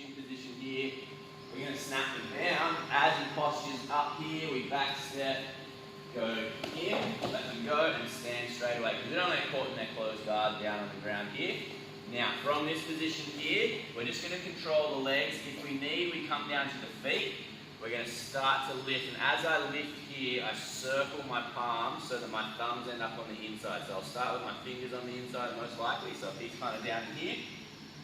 finishing position here. We're going to snap them down. As he postures up here, we back step, go in, let them go, and stand straight away. Because they're only caught in their closed guard down on the ground here. Now, from this position here, we're just going to control the legs. If we need, we come down to the feet. We're going to start to lift, and as I lift here, I circle my palms so that my thumbs end up on the inside. So I'll start with my fingers on the inside most likely. So if he's kind of down here,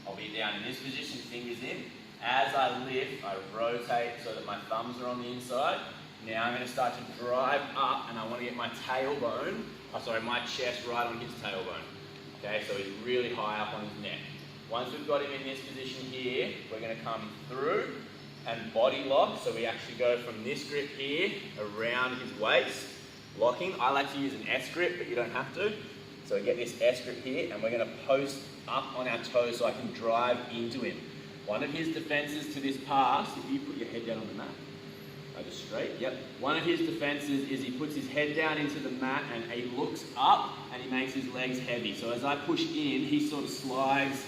I'll be down in this position, fingers in. As I lift, I rotate so that my thumbs are on the inside. Now I'm going to start to drive up, and I want to get my tailbone, my chest right on his tailbone. Okay, so he's really high up on his neck. Once we've got him in this position here, we're going to come through and body lock. So we actually go from this grip here around his waist, locking. I like to use an S grip, but you don't have to. So we get this S grip here, and we're going to post up on our toes so I can drive into him. One of his defenses to this pass, if you put your head down on the mat, just straight, yep. One of his defenses is he puts his head down into the mat and he looks up and he makes his legs heavy. So as I push in, he sort of slides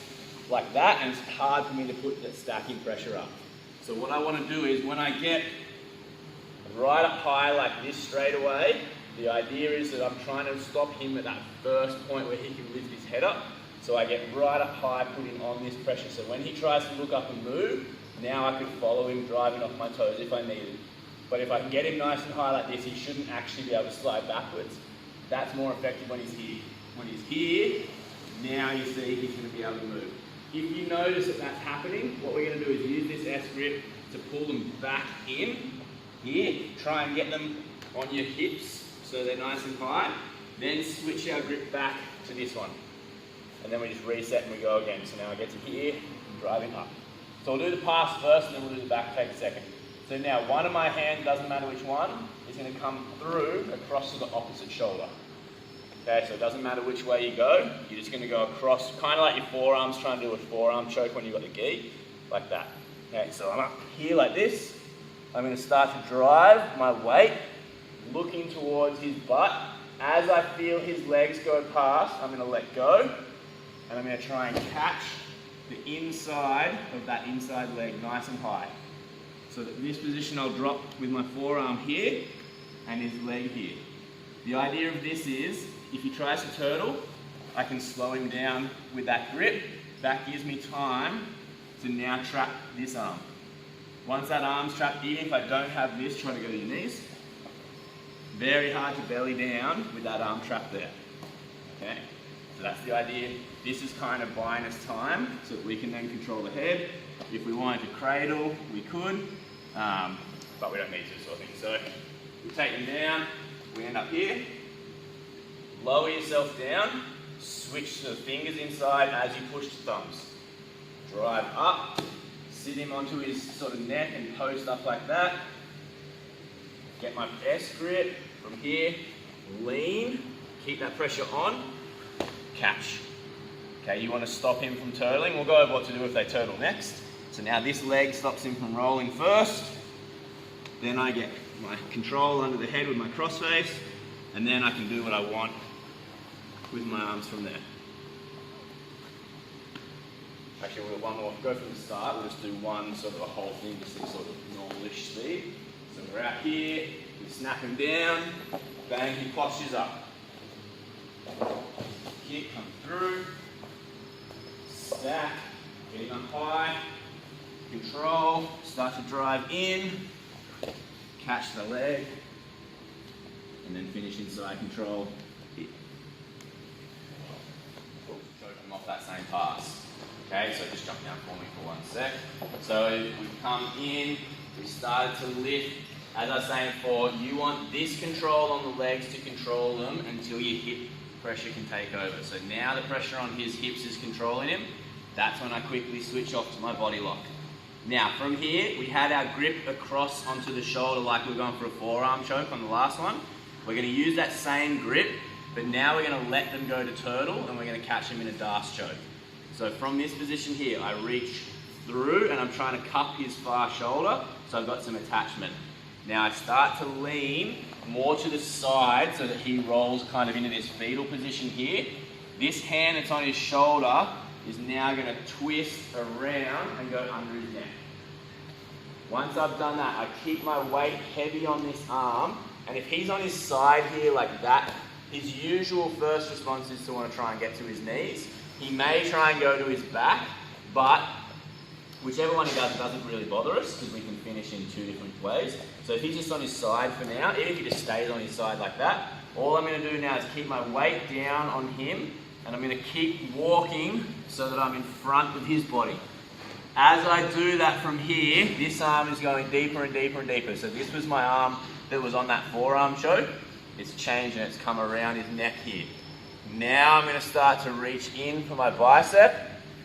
like that, and it's hard for me to put that stacking pressure up. So what I want to do is when I get right up high like this straight away, the idea is that I'm trying to stop him at that first point where he can lift his head up. So I get right up high, putting on this pressure. So when he tries to look up and move, now I can follow him driving off my toes if I needed. But if I can get him nice and high like this, he shouldn't actually be able to slide backwards. That's more effective when he's here. When he's here, now you see he's going to be able to move. If you notice that that's happening, what we're going to do is use this S grip to pull them back in. Here, try and get them on your hips so they're nice and high. Then switch our grip back to this one. And then we just reset and we go again. So now I get to here, and driving up. So we'll do the pass first, and then we'll do the back take second. So now one of my hands, doesn't matter which one, is going to come through across to the opposite shoulder. Okay, so it doesn't matter which way you go, you're just going to go across, kind of like your forearms, trying to do a forearm choke when you've got the gi, like that. Okay, so I'm up here like this. I'm going to start to drive my weight, looking towards his butt. As I feel his legs go past, I'm going to let go, and I'm going to try and catch the inside of that inside leg nice and high. So that in this position I'll drop with my forearm here and his leg here. The idea of this is, if he tries to turtle, I can slow him down with that grip. That gives me time to now trap this arm. Once that arm's trapped, even if I don't have this, try to go to your knees. Very hard to belly down with that arm trapped there. Okay? So that's the idea. This is kind of buying us time so that we can then control the head. If we wanted to cradle, we could, but we don't need to, sort of thing. So we take them down, we end up here. Lower yourself down, switch the fingers inside as you push the thumbs. Drive up, sit him onto his sort of neck and post up like that. Get my S grip from here, lean, keep that pressure on, catch. Okay, you want to stop him from turtling. We'll go over what to do if they turtle next. So now this leg stops him from rolling first. Then I get my control under the head with my crossface, and then I can do what I want with my arms from there. Actually, we'll one more. Go from the start. We'll just do one sort of a whole thing, just this sort of normal-ish speed. So we're out here. We snap him down. Bang, he postures up. Kick, come through. Stack, getting up high, control, start to drive in, catch the leg, and then finish inside control. Hit. Choke them off that same pass. Okay, so just jump down for me for 1 sec. So we've come in, we started to lift. As I was saying before, you want this control on the legs to control them until your hip pressure can take over. So now the pressure on his hips is controlling him. That's when I quickly switch off to my body lock. Now from here, we had our grip across onto the shoulder like we were going for a forearm choke on the last one. We're going to use that same grip, but now we're going to let them go to turtle, and we're going to catch him in a D'Arce choke. So from this position here, I reach through and I'm trying to cup his far shoulder, so I've got some attachment. Now I start to lean more to the side so that he rolls kind of into this fetal position here. This hand that's on his shoulder is now going to twist around and go under his neck. Once I've done that, I keep my weight heavy on this arm, and if he's on his side here like that, his usual first response is to want to try and get to his knees. He may try and go to his back, but whichever one he does, it doesn't really bother us because we can finish in two different ways. So if he's just on his side for now, even if he just stays on his side like that, all I'm going to do now is keep my weight down on him, and I'm going to keep walking so that I'm in front of his body. As I do that from here, this arm is going deeper and deeper and deeper. So this was my arm that was on that forearm choke. It's changed and it's come around his neck here. Now I'm going to start to reach in for my bicep.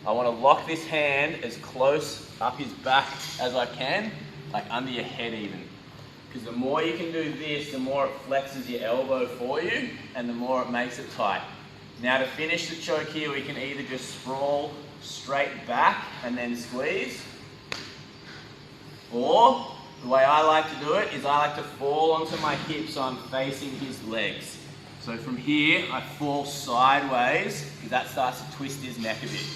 I want to lock this hand as close up his back as I can, like under your head even. Because the more you can do this, the more it flexes your elbow for you and the more it makes it tight. Now to finish the choke here, we can either just sprawl straight back and then squeeze, or the way I like to do it is I like to fall onto my hips so I'm facing his legs. So from here, I fall sideways because that starts to twist his neck a bit.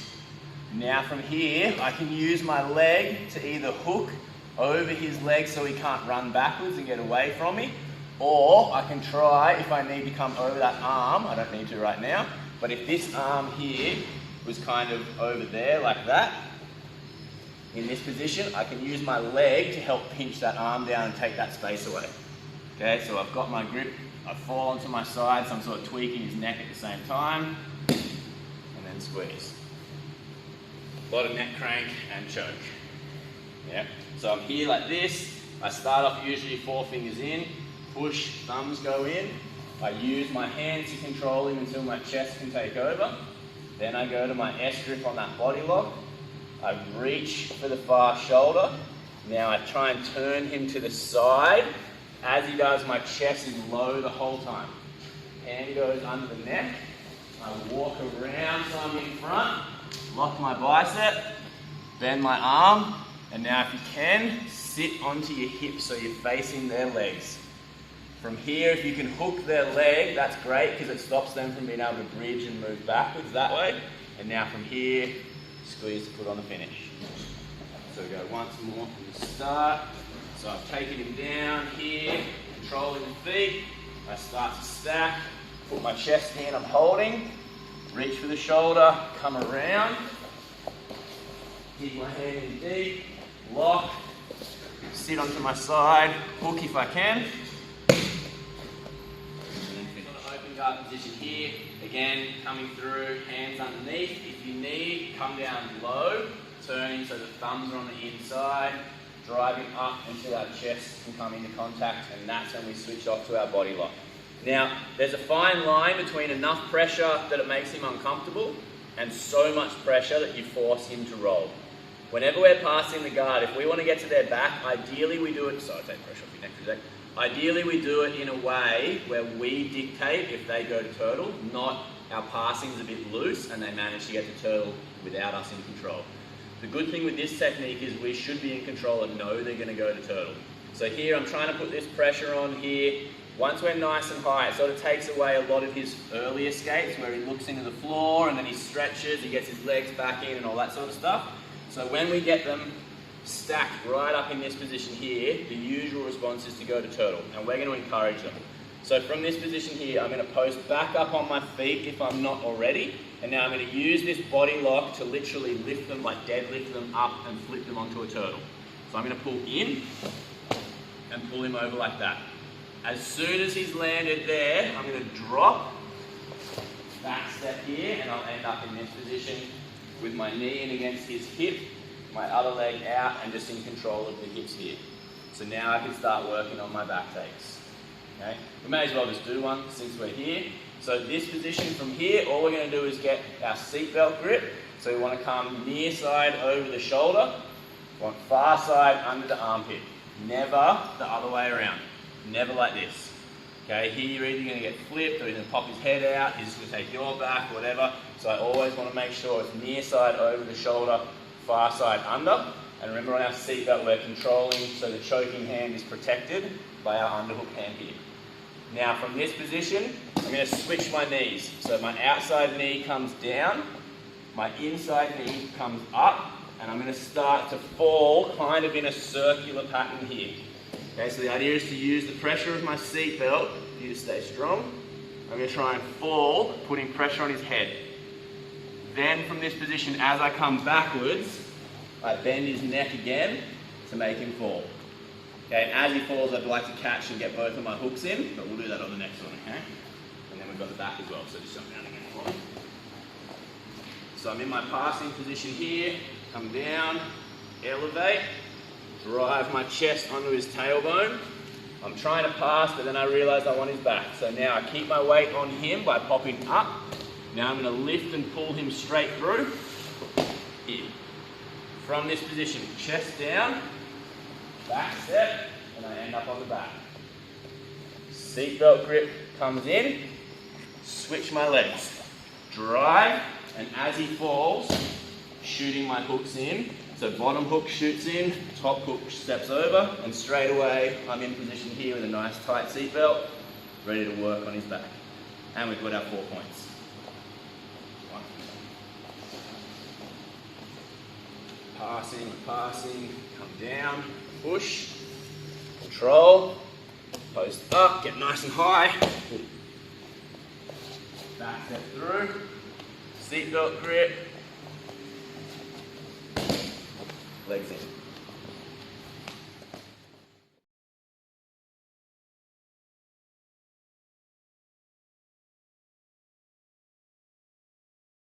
Now from here, I can use my leg to either hook over his leg so he can't run backwards and get away from me, or I can try, if I need to come over that arm, I don't need to right now, but if this arm here was kind of over there like that, in this position, I can use my leg to help pinch that arm down and take that space away. Okay, so I've got my grip, I fall onto my side, so I'm sort of tweaking his neck at the same time, and then squeeze. A lot of neck crank and choke. Yeah. So I'm here like this, I start off usually 4 fingers in, push, thumbs go in, I use my hands to control him until my chest can take over. Then I go to my S grip on that body lock. I reach for the far shoulder. Now I try and turn him to the side. As he does, my chest is low the whole time. Hand goes under the neck. I walk around so I'm in front. Lock my bicep. Bend my arm. And now if you can, sit onto your hips so you're facing their legs. From here, if you can hook their leg, that's great because it stops them from being able to bridge and move backwards that way. And now from here, squeeze to put on the finish. So we go once more from the start. So I've taken him down here, controlling the feet. I start to stack, put my chest in, I'm holding. Reach for the shoulder, come around. Keep my hand in deep, lock, sit onto my side, hook if I can. Guard position here, again coming through, hands underneath. If you need, come down low, turning so the thumbs are on the inside, driving up until our chest can come into contact, and that's when we switch off to our body lock. Now, there's a fine line between enough pressure that it makes him uncomfortable and so much pressure that you force him to roll. Whenever we're passing the guard, if we want to get to their back, ideally we do it, sorry, take pressure off your neck for a sec. Ideally, we do it in a way where we dictate if they go to turtle, not our passing's a bit loose and they manage to get to turtle without us in control. The good thing with this technique is we should be in control and know they're going to go to turtle. So here, I'm trying to put this pressure on here. Once we're nice and high, it sort of takes away a lot of his early escapes where he looks into the floor and then he stretches, he gets his legs back in and all that sort of stuff. So when we get them stacked right up in this position here, the usual response is to go to turtle, and we're going to encourage them. So from this position here, I'm going to post back up on my feet if I'm not already, and now I'm going to use this body lock to literally lift them, like deadlift them up and flip them onto a turtle. So I'm going to pull in and pull him over like that. As soon as he's landed there, I'm going to drop, back step here, and I'll end up in this position with my knee in against his hip, my other leg out, and just in control of the hips here. So now I can start working on my back takes. Okay? We may as well just do one since we're here. So this position from here, all we're going to do is get our seatbelt grip. So we want to come near side over the shoulder, want far side under the armpit. Never the other way around. Never like this. Okay, here you're either going to get flipped or he's going to pop his head out, he's just going to take your back, whatever. So I always want to make sure it's near side over the shoulder, far side under. And remember on our seatbelt we're controlling so the choking hand is protected by our underhook hand here. Now from this position, I'm going to switch my knees. So my outside knee comes down my inside knee comes up, and I'm going to start to fall kind of in a circular pattern here. Okay, so the idea is to use the pressure of my seatbelt for you to stay strong. I'm going to try and fall, putting pressure on his head. Then from this position, as I come backwards, I bend his neck again to make him fall. Okay, and as he falls, I'd like to catch and get both of my hooks in, but we'll do that on the next one, okay? And then we've got the back as well, so just jump down again. So I'm in my passing position here, come down, elevate, drive my chest onto his tailbone. I'm trying to pass, but then I realize I want his back. So now I keep my weight on him by popping up. Now I'm going to lift and pull him straight through. In. From this position, chest down, back step, and I end up on the back. Seatbelt grip comes in, switch my legs, drive, and as he falls, shooting my hooks in. So bottom hook shoots in, top hook steps over, and straight away I'm in position here with a nice tight seatbelt, ready to work on his back. And we've got our 4 points. Passing, come down, push, control, post up, get nice and high, back step through, seatbelt grip, legs in.